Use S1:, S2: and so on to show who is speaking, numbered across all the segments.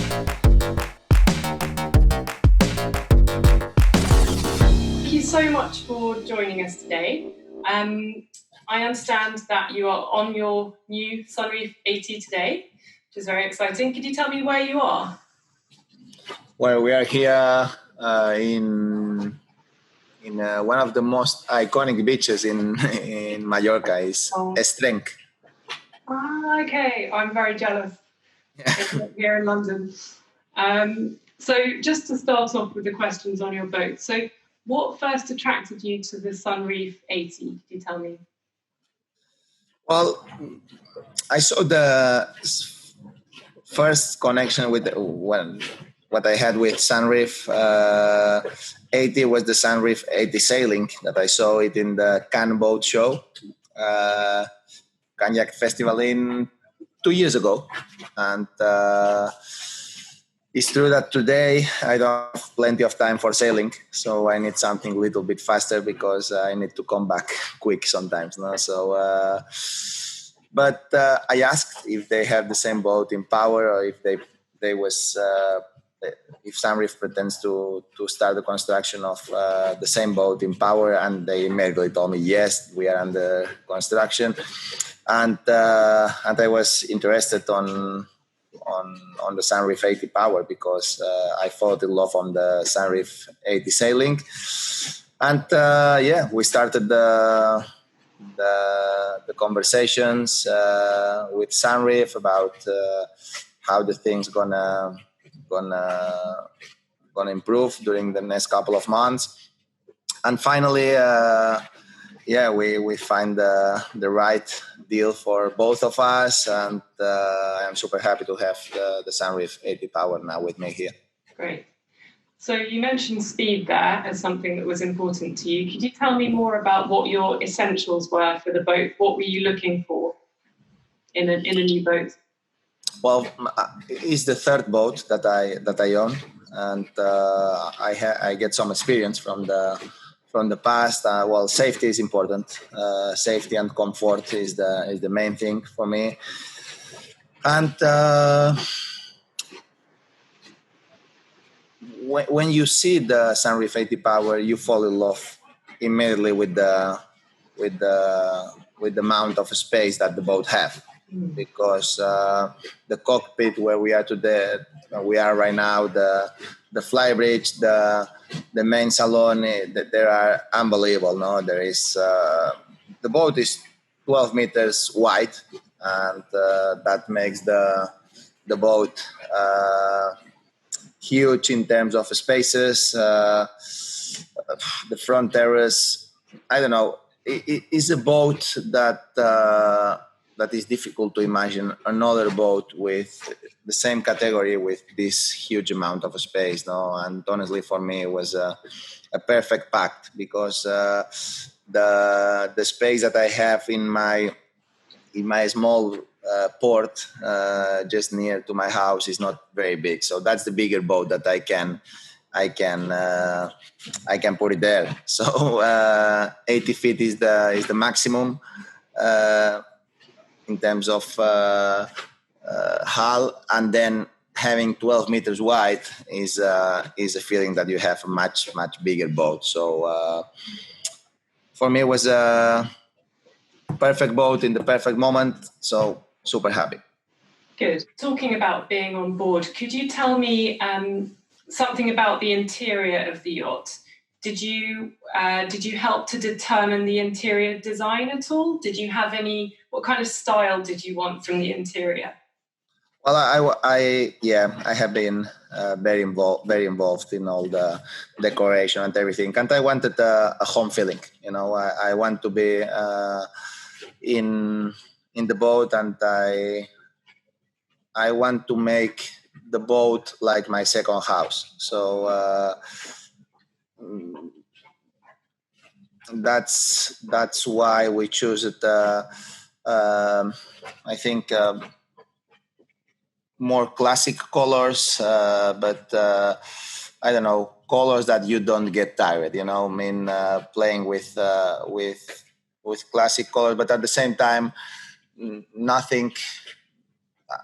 S1: Thank you so much for joining us today. I understand that you are on your new Sunreef 80 today, which is very exciting. Could you tell me where you are?
S2: Well, we are here in one of the most iconic beaches in Mallorca. Is Estrenc.
S1: Okay. I'm very jealous. Here in London. So just to start off with the questions on your boat. So what first attracted you to the Sunreef 80? Could you tell me?
S2: Well, I saw the first connection with what I had with Sunreef 80 was the Sunreef 80 sailing that I saw it in the Cannes boat show, Cognac Festival in 2 years ago. And it's true that today I don't have plenty of time for sailing, so I need something a little bit faster because I need to come back quick sometimes. No? So, but I asked if they have the same boat in power, or if if Sunreef pretends to start the construction of the same boat in power, and they immediately told me yes, we are under construction, and I was interested on the Sunreef 80 power because I fell in love on the Sunreef 80 sailing, and we started the conversations with Sunreef about how the things gonna improve during the next couple of months, and finally we find the right deal for both of us, and I'm super happy to have the Sunreef 80 power now with me here.
S1: Great. So you mentioned speed there as something that was important to you. Could you tell me more about what your essentials were for the boat? What were you looking for in a new boat?
S2: Well, it's the third boat that I own, and I get some experience from the past. Well, safety is important. Safety and comfort is the main thing for me. And when you see the Sunreef 80 power, you fall in love immediately with the amount of space that the boat have. Because the cockpit where we are right now, the flybridge, the main salon, they are unbelievable. No, there is the boat is 12 meters wide, and that makes the boat huge in terms of spaces. The front terrace, I don't know, it is a boat that is difficult to imagine another boat with the same category with this huge amount of space. No, and honestly, for me, it was a perfect pact because the space that I have in my small port just near to my house is not very big. So that's the bigger boat that I can put it there. So 80 feet is the maximum. In terms of hull, and then having 12 meters wide is a feeling that you have a much bigger boat. So for me, it was a perfect boat in the perfect moment. So super happy.
S1: Good. Talking about being on board, could you tell me something about the interior of the yacht? Did you help to determine the interior design at all? Did you have what kind of style did you want from the interior?
S2: Well, I have been very involved in all the decoration and everything, and I wanted a home feeling. You know, I want to be in the boat, and I want to make the boat like my second house. So that's why we choose it. I think more classic colors, but I don't know, colors that you don't get tired. You know, I mean, playing with classic colors, but at the same time, nothing.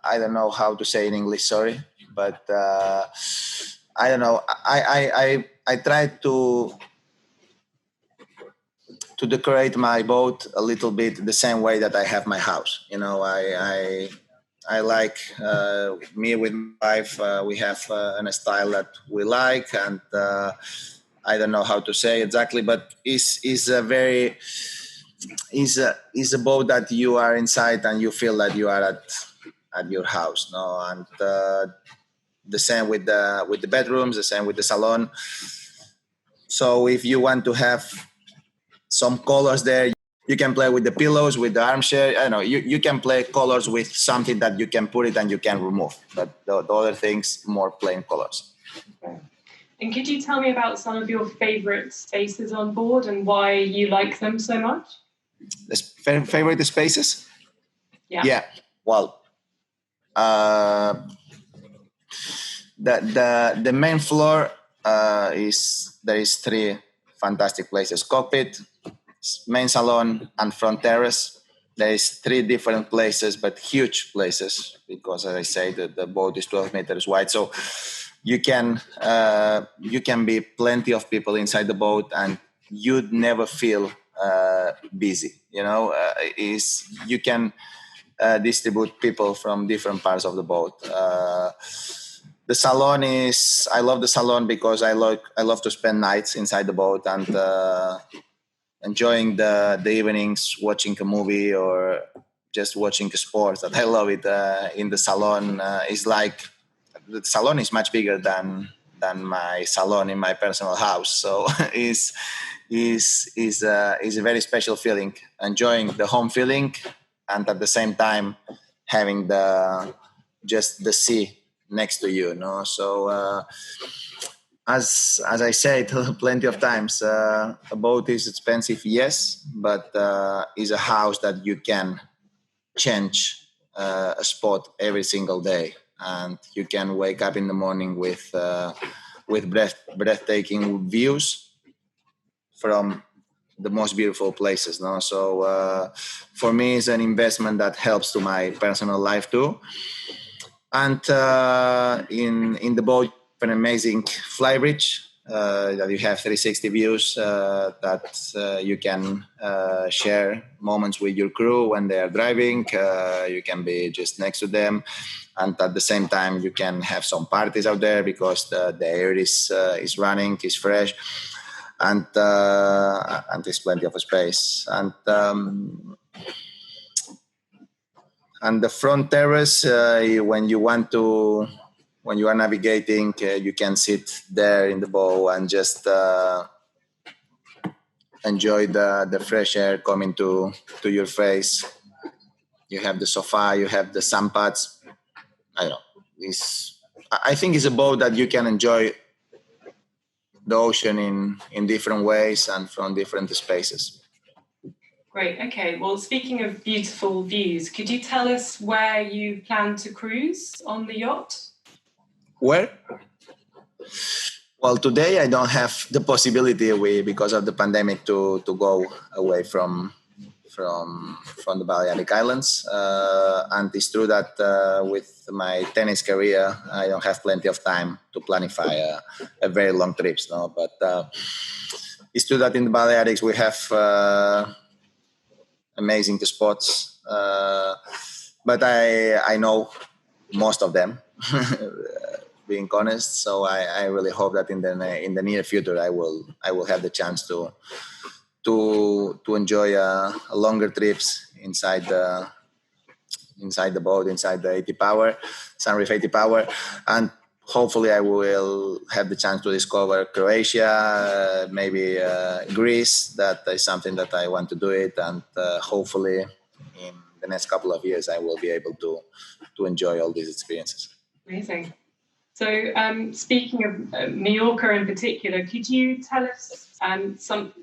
S2: I don't know how to say in English. Sorry. but I don't know. I try to decorate my boat a little bit the same way that I have my house. I like me with my wife. We have a style that we like, and I don't know how to say exactly, but is a very is a boat that you are inside and you feel that you are at your house. No, and the same with the bedrooms, the same with the salon. So if you want to have some colors there, you can play with the pillows, with the armchair. I know you can play colors with something that you can put it and you can remove. But the other things, more plain colors.
S1: Okay. And could you tell me about some of your favorite spaces on board and why you like them so much?
S2: The favorite spaces? Yeah. Well, the main floor there is three fantastic places: cockpit, main salon, and front terrace. There is three different places, but huge places, because as I say, the boat is 12 meters wide. So you can be plenty of people inside the boat, and you'd never feel busy. You can distribute people from different parts of the boat. The salon I love the salon because I love to spend nights inside the boat and enjoying the evenings, watching a movie or just watching a sport. That I love it in the salon. It's like the salon is much bigger than my salon in my personal house. So is a very special feeling, enjoying the home feeling, and at the same time having the sea next to you. No, so. As I said plenty of times, a boat is expensive, yes, but is a house that you can change a spot every single day, and you can wake up in the morning with breathtaking views from the most beautiful places. No, so for me, it's an investment that helps to my personal life too, and in the boat. An amazing flybridge that you have 360 views that you can share moments with your crew when they are driving. You can be just next to them, and at the same time you can have some parties out there because the air is running, is fresh, and there's plenty of space. And the front terrace, when you are navigating, you can sit there in the bow and just enjoy the fresh air coming to your face. You have the sofa, you have the sandpads. I think it's a boat that you can enjoy the ocean in different ways and from different spaces.
S1: Great. Okay. Well, speaking of beautiful views, could you tell us where you plan to cruise on the yacht?
S2: Where? Well, today I don't have the possibility because of the pandemic to go away from the Balearic Islands, and it's true that with my tennis career I don't have plenty of time to planify a very long trips. No, but it's true that in the Balearics we have amazing spots, but I know most of them. Being honest, so I really hope that in the near future I will have the chance to enjoy a longer trips inside the boat, inside the 80 power, Sunreef 80 power, and hopefully I will have the chance to discover Croatia, maybe Greece. That is something that I want to do it, and hopefully in the next couple of years I will be able to enjoy all these experiences.
S1: Amazing. So, speaking of Mallorca in particular, could you tell us some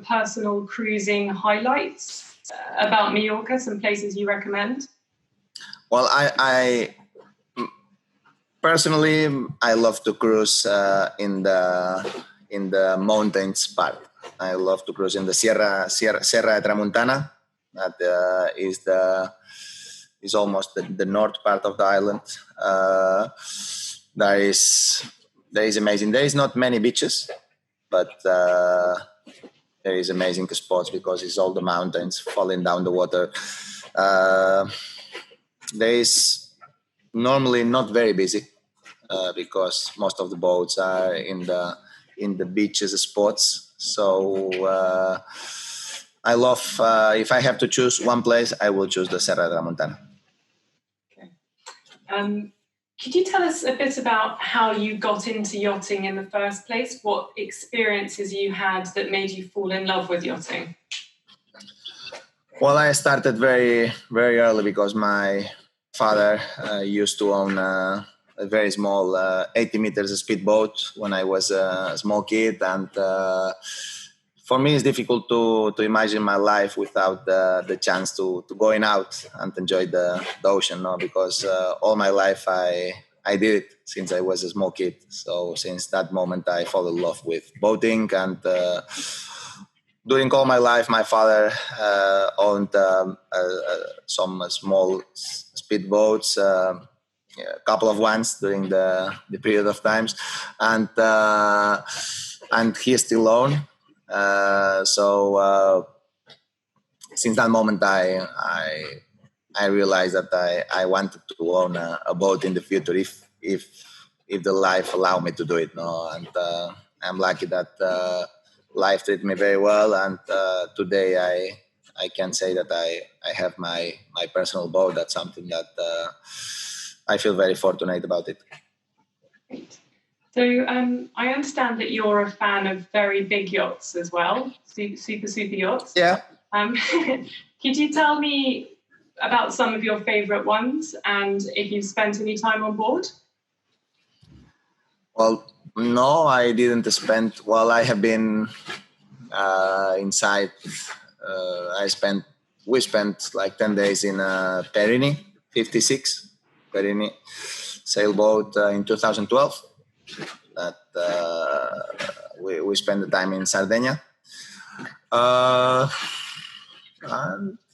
S1: personal cruising highlights about Mallorca? Some places you recommend?
S2: Well, I personally love to cruise in the mountains part. I love to cruise in the Serra de Tramuntana. That is almost the north part of the island, There is amazing. There is not many beaches, but there is amazing spots because it's all the mountains falling down the water. There is normally not very busy because most of the boats are in the beaches spots. So I love, if I have to choose one place, I will choose the Serra de la Montana.
S1: Okay. Could you tell us a bit about how you got into yachting in the first place? What experiences you had that made you fall in love with yachting?
S2: Well, I started very, very early because my father used to own a very small 80 meters speedboat when I was a small kid. And for me, it's difficult to imagine my life without the chance to going out and enjoy the ocean, no? Because all my life I did it since I was a small kid. So since that moment, I fell in love with boating. And during all my life, my father owned some small speedboats, a couple of ones during the period of times, and he still owns. So since that moment, I realized that I wanted to own a boat in the future if the life allowed me to do it. No, and I'm lucky that life treated me very well, and today I can say that I have my personal boat. That's something that I feel very fortunate about it.
S1: Great. So I understand that you're a fan of very big yachts as well, super yachts.
S2: Yeah.
S1: Could you tell me about some of your favorite ones and if you've spent any time on board?
S2: Well, no, I didn't spend. Well, I have been inside. We spent like 10 days in Perini, 56 Perini sailboat in 2012. That we spent the time in Sardinia. And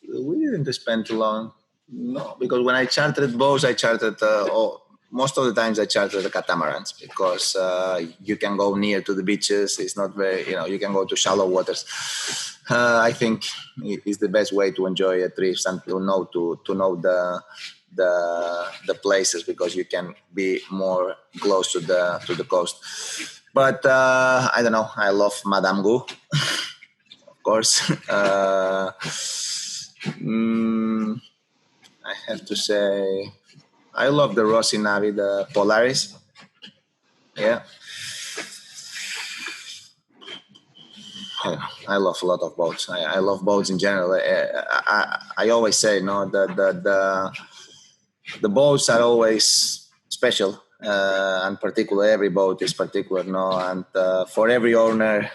S2: we didn't spend too long. No, because when I chartered boats, I chartered most of the times I chartered the catamarans because you can go near to the beaches. It's not very, you can go to shallow waters. I think it's the best way to enjoy a trip and to know the places because you can be more close to the coast. But I don't know. I love Madame Gou. Of course, I have to say I love the Rossi Navi, the Polaris. Yeah, I love a lot of boats. I love boats in general. I always say the boats are always special. And particular, every boat is particular, and for every owner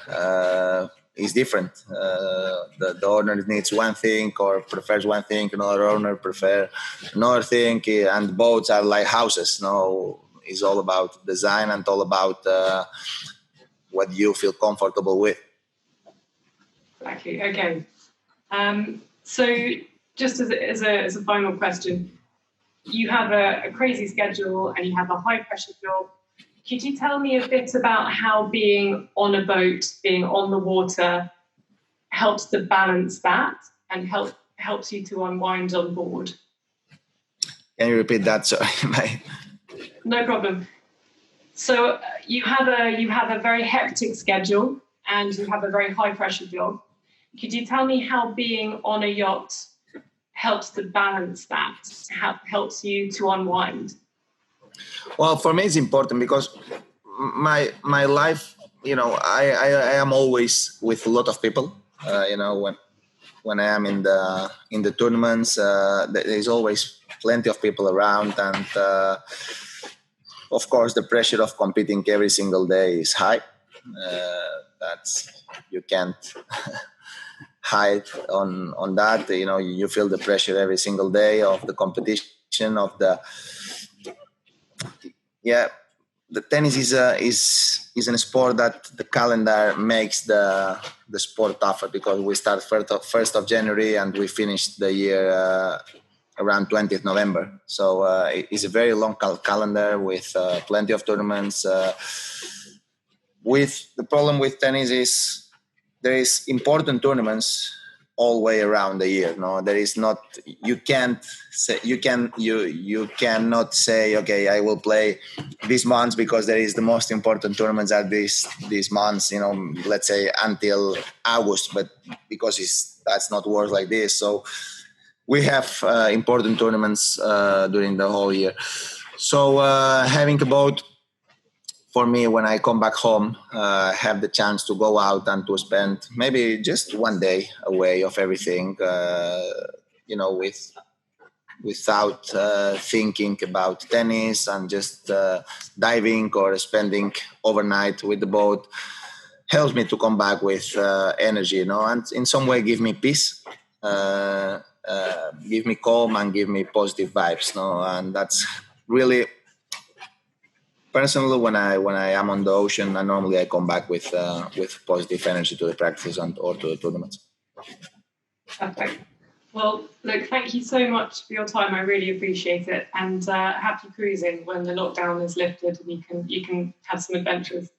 S2: is different. The owner needs one thing or prefers one thing, another owner prefers another thing, and boats are like houses. It's all about design and all about what you feel comfortable with.
S1: Exactly. Okay. So just as a final question, you have a crazy schedule and you have a high pressure job. Could you tell me a bit about how being on a boat, being on the water, helps to balance that and helps you to unwind on board?
S2: Can you repeat that? Sorry.
S1: No problem. So you have a very hectic schedule and you have a very high pressure job. Could you tell me how being on a yacht helps to balance that, helps you to unwind?
S2: Well, for me, it's important because my life, I am always with a lot of people. When I am in the tournaments, there is always plenty of people around, and of course, the pressure of competing every single day is high. You can't hide on that. You feel the pressure every single day of the competition the tennis is a sport that the calendar makes the sport tougher because we start 1st of January and we finish the year around 20th November. So it's a very long calendar with plenty of tournaments. With the problem with tennis is there is important tournaments all way around the year. No, there is not. You can't say you cannot say, okay, I will play these months because there is the most important tournaments are these months. Let's say until August, but because that's not works like this. So we have important tournaments during the whole year. So having a boat, for me, when I come back home, have the chance to go out and to spend maybe just one day away of everything, without thinking about tennis and just diving or spending overnight with the boat, helps me to come back with energy, and in some way give me peace, give me calm and give me positive vibes, and that's really. Personally, when I am on the ocean, and normally I come back with positive energy to the practice or to the tournaments.
S1: Perfect. Well, look, thank you so much for your time. I really appreciate it, and happy cruising when the lockdown is lifted and you can have some adventures.